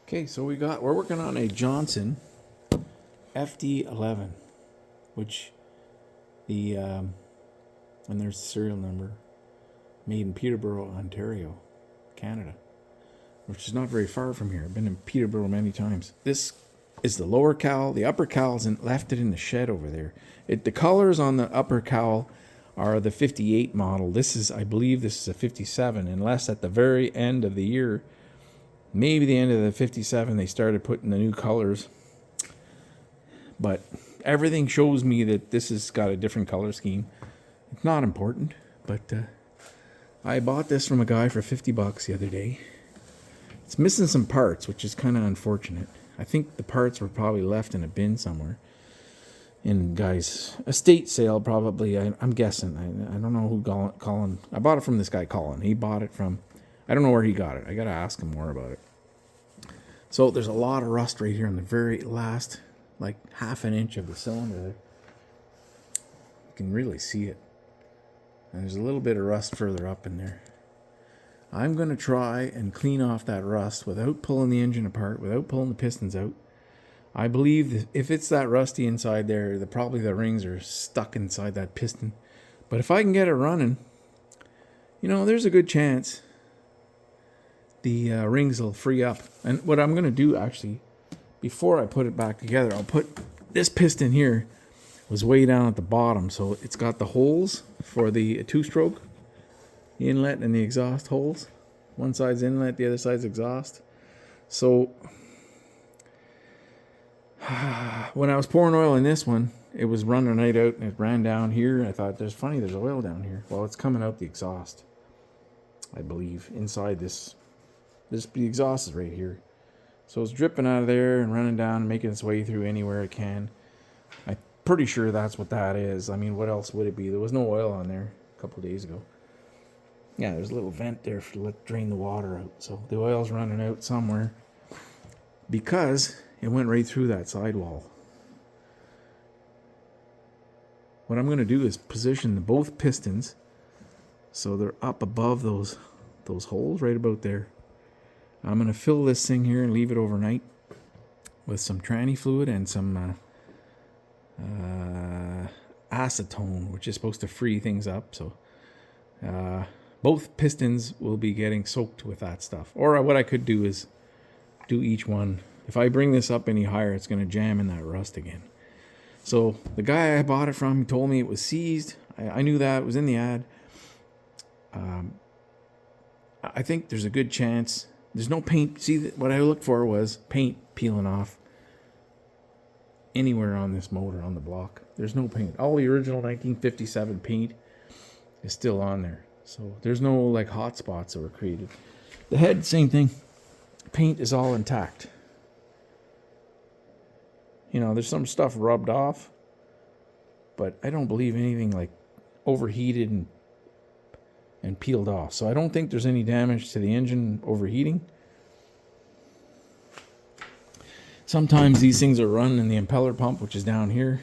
Okay, so we're working on a Johnson FD-11, which and there's the serial number, made in Peterborough, Ontario, Canada, which is not very far from here. I've been in Peterborough many times. This is the lower cowl. The upper cowl's left it in the shed over there. The colors on the upper cowl are the 58 model. I believe this is a 57, unless at the very end of the year, maybe the end of the 57, they started putting the new colors. But everything shows me that this has got a different color scheme. It's not important, but I bought this from a guy for $50 the other day. It's missing some parts, which is kind of unfortunate. I think the parts were probably left in a bin somewhere. In guy's estate sale, probably. I'm guessing. I don't know who Colin. I bought it from this guy, Colin. He bought it from. I don't know where he got it. I got to ask him more about it. So there's a lot of rust right here on the very last, like half an inch of the cylinder there. You can really see it. And there's a little bit of rust further up in there. I'm going to try and clean off that rust without pulling the engine apart, without pulling the pistons out. I believe that if it's that rusty inside there, probably the rings are stuck inside that piston. But if I can get it running, there's a good chance the rings will free up. And what I'm going to do, actually, before I put it back together, I'll put this piston here, was way down at the bottom. So it's got the holes for the two-stroke, the inlet and the exhaust holes. One side's inlet, the other side's exhaust. So when I was pouring oil in this one, it was running right out and it ran down here. I thought, there's oil down here. Well, it's coming out the exhaust, I believe, inside this. The exhaust is right here. So it's dripping out of there and running down, making its way through anywhere it can. I'm pretty sure that's what that is. I mean, what else would it be? There was no oil on there a couple of days ago. Yeah, there's a little vent there to drain the water out. So the oil's running out somewhere because it went right through that sidewall. What I'm going to do is position both pistons so they're up above those holes right about there. I'm going to fill this thing here and leave it overnight with some tranny fluid and some acetone, which is supposed to free things up. So both pistons will be getting soaked with that stuff. Or what I could do is do each one. If I bring this up any higher, it's going to jam in that rust again. So the guy I bought it from told me it was seized. I knew that. It was in the ad. I think there's a good chance. There's no paint. See, what I looked for was paint peeling off anywhere on this motor, on the block. There's no paint. All the original 1957 paint is still on there. So there's no like hot spots that were created. The head, same thing. Paint is all intact. There's some stuff rubbed off, but I don't believe anything like overheated and peeled off. So I don't think there's any damage to the engine overheating. Sometimes these things are run in the impeller pump, which is down here,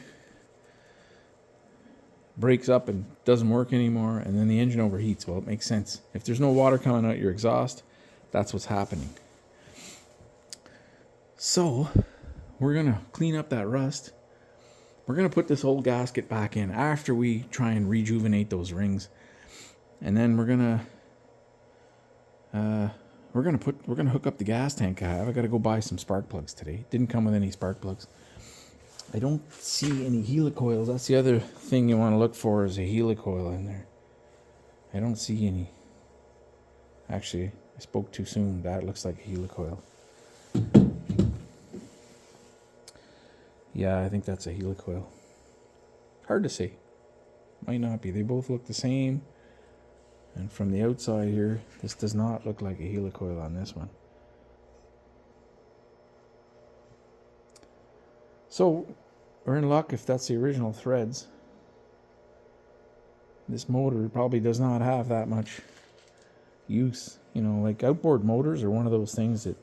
breaks up and doesn't work anymore, and then the engine overheats. Well, it makes sense. If there's no water coming out your exhaust, that's what's happening. So we're going to clean up that rust. We're going to put this old gasket back in after we try and rejuvenate those rings. And then we're going to hook up the gas tank I have. I got to go buy some spark plugs today. Didn't come with any spark plugs. I don't see any helicoils. That's the other thing you want to look for, is a helicoil in there. I don't see any. Actually, I spoke too soon. That looks like a helicoil. Yeah, I think that's a helicoil. Hard to say. Might not be. They both look the same. And from the outside here, this does not look like a helicoil on this one. So we're in luck if that's the original threads. This motor probably does not have that much use. Like outboard motors are one of those things that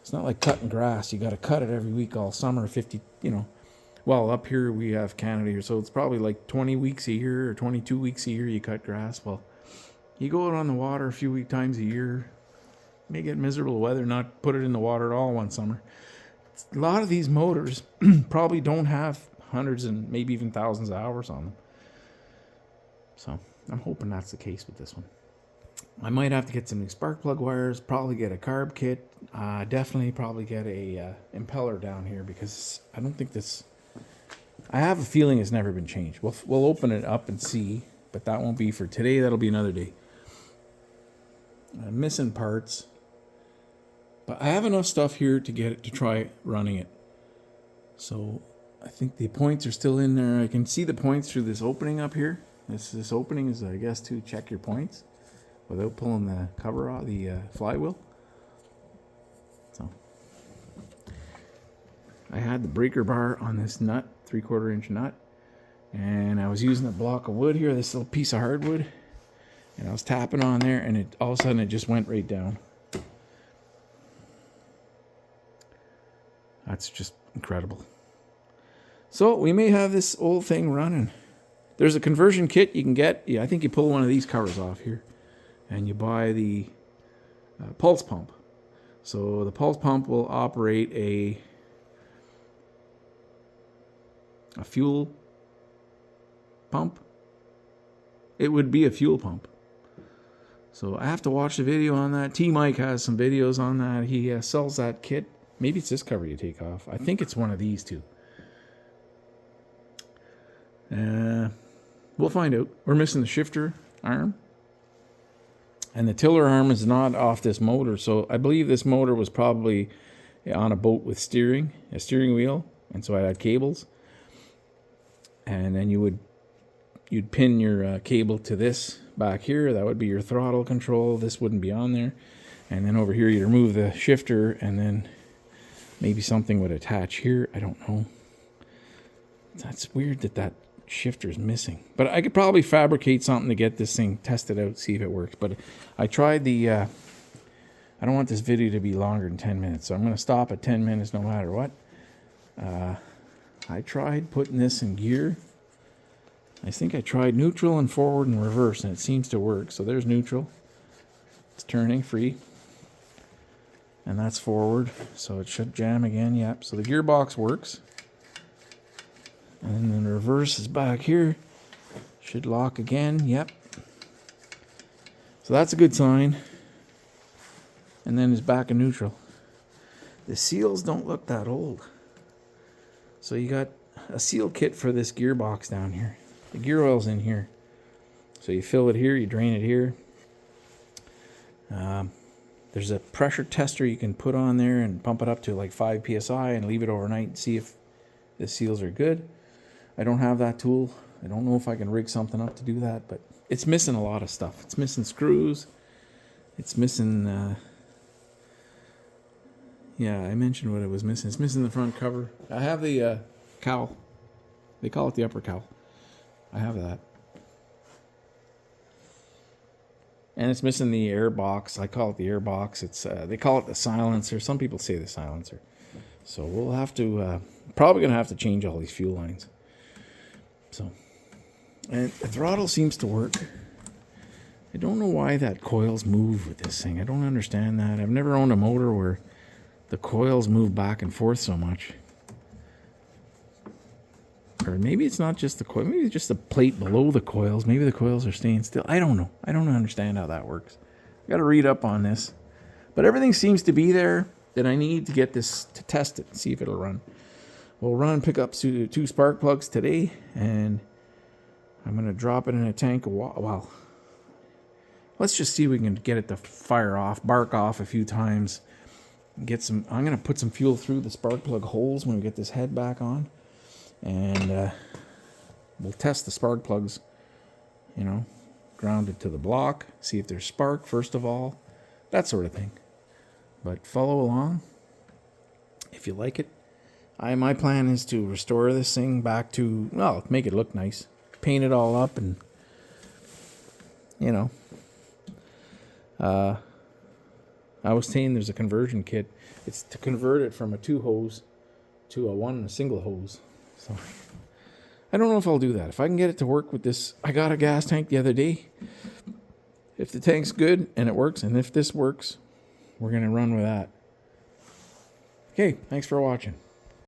it's not like cutting grass. You got to cut it every week all summer. 50, well, up here we have Canada here, so it's probably like 20 weeks a year or 22 weeks a year you cut grass. Well, you go out on the water a few times a year, may get miserable weather, not put it in the water at all one summer. A lot of these motors probably don't have hundreds and maybe even thousands of hours on them. So I'm hoping that's the case with this one. I might have to get some new spark plug wires, probably get a carb kit, definitely probably get a impeller down here, because I don't think this, I have a feeling it's never been changed. We'll open it up and see, but that won't be for today. That'll be another day. I'm missing parts, but I have enough stuff here to get it to try running it. So I think the points are still in there. I can see the points through this opening up here. This opening is, I guess, to check your points without pulling the cover off the flywheel. So I had the breaker bar on this nut, 3/4 inch nut, and I was using a block of wood here, this little piece of hardwood, and I was tapping on there, and it all of a sudden it just went right down. That's just incredible. So we may have this old thing running. There's a conversion kit you can get. Yeah, I think you pull one of these covers off here, and you buy the pulse pump. So the pulse pump will operate a fuel pump. It would be a fuel pump. So I have to watch the video on that. T-Mike has some videos on that. He sells that kit. Maybe it's this cover you take off. I think it's one of these two. We'll find out. We're missing the shifter arm. And the tiller arm is not off this motor. So I believe this motor was probably on a boat with a steering wheel. And so I had cables. And then you'd pin your cable to this back here. That would be your throttle control. This wouldn't be on there. And then over here you'd remove the shifter, and then maybe something would attach here. I don't know. That's weird that shifter's missing. But I could probably fabricate something to get this thing tested out, see if it works. But I tried the... I don't want this video to be longer than 10 minutes, so I'm going to stop at 10 minutes no matter what. I tried putting this in gear. I think I tried neutral and forward and reverse, and it seems to work. So there's neutral. It's turning free. And that's forward, so it should jam again. Yep, so the gearbox works. And then the reverse is back here. Should lock again. Yep. So that's a good sign. And then it's back in neutral. The seals don't look that old. So you got a seal kit for this gearbox down here. The gear oil's in here. So you fill it here, you drain it here. There's a pressure tester you can put on there and pump it up to like 5 psi and leave it overnight and see if the seals are good. I don't have that tool. I don't know if I can rig something up to do that, but it's missing a lot of stuff. It's missing screws. It's missing... yeah, I mentioned what it was missing. It's missing the front cover. I have the cowl. They call it the upper cowl. I have that. And it's missing the air box. I call it the air box. It's they call it the silencer. Some people say the silencer. So we'll have to... probably going to have to change all these fuel lines. So... And the throttle seems to work. I don't know why that coils move with this thing. I don't understand that. I've never owned a motor where the coils move back and forth so much. Or maybe it's not just the coil. Maybe it's just the plate below the coils. Maybe the coils are staying still. I don't know. I don't understand how that works. I got to read up on this. But everything seems to be there that I need to get this to test it and see if it'll run. We'll pick up two spark plugs today, and I'm going to drop it in a tank of water. Well, let's just see if we can get it to fire off, bark off a few times. Get some. I'm going to put some fuel through the spark plug holes when we get this head back on. And we'll test the spark plugs, grounded to the block, see if there's spark first of all, that sort of thing. But follow along if you like it. My plan is to restore this thing back to, well, make it look nice, paint it all up, and I was saying there's a conversion kit. It's to convert it from a 2-hose to a single hose. So I don't know if I'll do that. If I can get it to work with this, I got a gas tank the other day. If the tank's good and it works, and if this works, we're going to run with that. Okay, thanks for watching.